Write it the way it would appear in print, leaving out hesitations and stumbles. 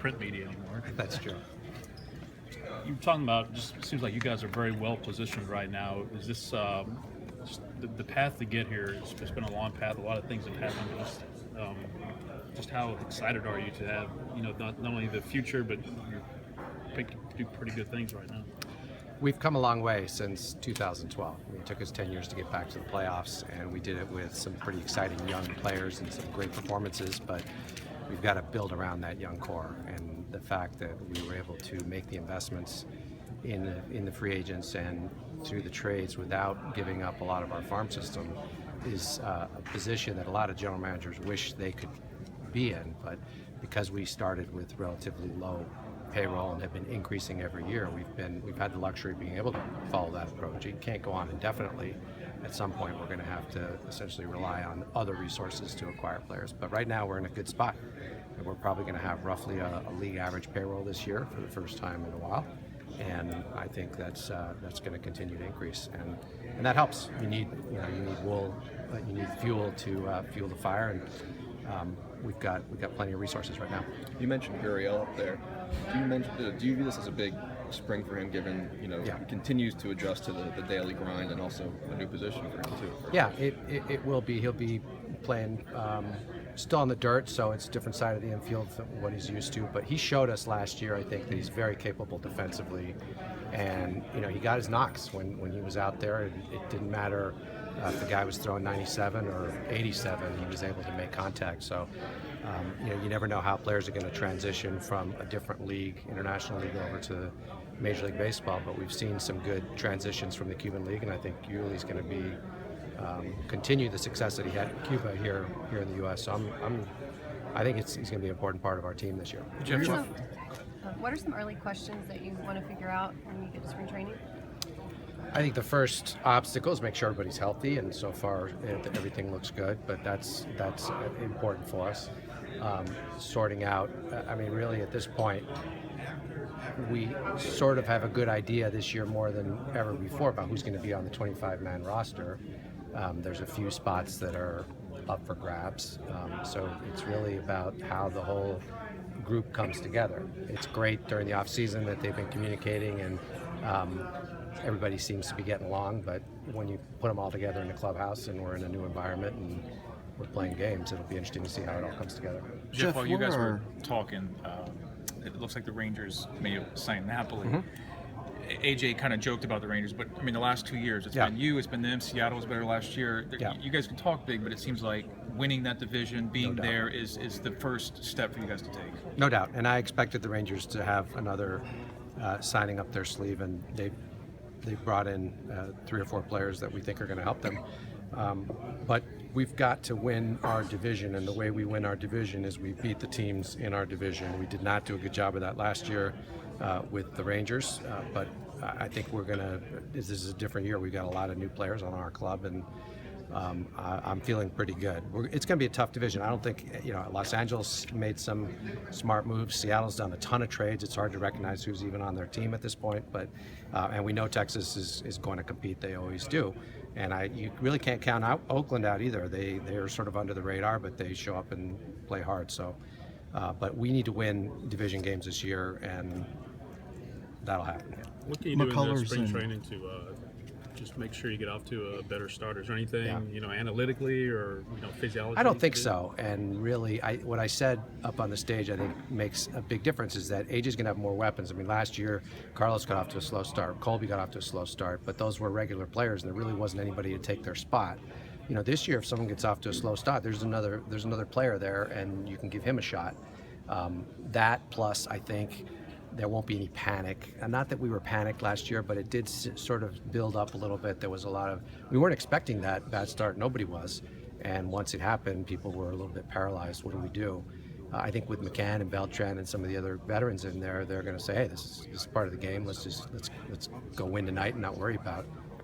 print media anymore. That's true. You're talking about, just seems like you guys are very well positioned right now. Is this just the path to get here? It's been a long path. A lot of things have happened. Just how excited are you to have, not only the future, but you do pretty good things right now? We've come a long way since 2012. It took us 10 years to get back to the playoffs, and we did it with some pretty exciting young players and some great performances, but we've got to build around that young core. And the fact that we were able to make the investments in the free agents and through the trades without giving up a lot of our farm system is a position that a lot of general managers wish they could be in, but because we started with relatively low payroll and have been increasing every year, we've had the luxury of being able to follow that approach. It can't go on indefinitely. At some point, we're going to have to essentially rely on other resources to acquire players. But right now, we're in a good spot. And we're probably going to have roughly a league average payroll this year for the first time in a while. And I think that's going to continue to increase, and that helps. You need wool, you need fuel to fuel the fire, and we've got plenty of resources right now. You mentioned Uriel up there. Do you view this as a big spring for him, given he continues to adjust to the daily grind and also a new position for him too? Yeah, it will be. He'll be playing still on the dirt, so it's a different side of the infield than what he's used to. But he showed us last year, I think, that he's very capable defensively, and he got his knocks when he was out there. It didn't matter if the guy was throwing 97 or 87, he was able to make contact. So, you never know how players are going to transition from a different league, international league, over to Major League Baseball. But we've seen some good transitions from the Cuban League, and I think Yuli's going to be continue the success that he had in Cuba here in the U.S. So I think he's going to be an important part of our team this year. What are some early questions that you want to figure out when you get to spring training? I think the first obstacle is make sure everybody's healthy, and so far everything looks good. But that's important for us. Sorting out. Really at this point, we sort of have a good idea this year more than ever before about who's going to be on the 25-man roster. There's a few spots that are up for grabs, so it's really about how the whole group comes together. It's great during the off season that they've been communicating, and everybody seems to be getting along, but when you put them all together in the clubhouse and we're in a new environment and we're playing games, it'll be interesting to see how it all comes together. Jeff, while you guys were talking, it looks like the Rangers may have signed Napoli. Mm-hmm. AJ kind of joked about the Rangers, but the last 2 years, it's been you, it's been them. Seattle was better last year. You guys can talk big, but it seems like winning that division, being there, is the first step for you guys to take. No doubt, and I expected the Rangers to have another signing up their sleeve, and they've brought in 3 or 4 players that we think are going to help them. But we've got to win our division, and the way we win our division is we beat the teams in our division. We did not do a good job of that last year with the Rangers, but I think this is a different year. We've got a lot of new players on our club, and I'm feeling pretty good. It's going to be a tough division. I don't think, Los Angeles made some smart moves. Seattle's done a ton of trades. It's hard to recognize who's even on their team at this point, but and we know Texas is going to compete. They always do. And you really can't count out Oakland out either. They're sort of under the radar, but they show up and play hard. So, but we need to win division games this year, and that'll happen. What can you do in the spring training to just make sure you get off to a better start? Is there anything, analytically or physiology? I don't think so. And really, what I said up on the stage, I think makes a big difference, is that AJ's going to have more weapons. Last year, Carlos got off to a slow start. Colby got off to a slow start, but those were regular players, and there really wasn't anybody to take their spot. This year, if someone gets off to a slow start, there's another player there, and you can give him a shot. That plus, I think, there won't be any panic. And not that we were panicked last year, but it did sort of build up a little bit. There was we weren't expecting that bad start. Nobody was. And once it happened, people were a little bit paralyzed. What do we do? I think with McCann and Beltran and some of the other veterans in there, they're going to say, hey, this is part of the game. Let's go win tonight and not worry about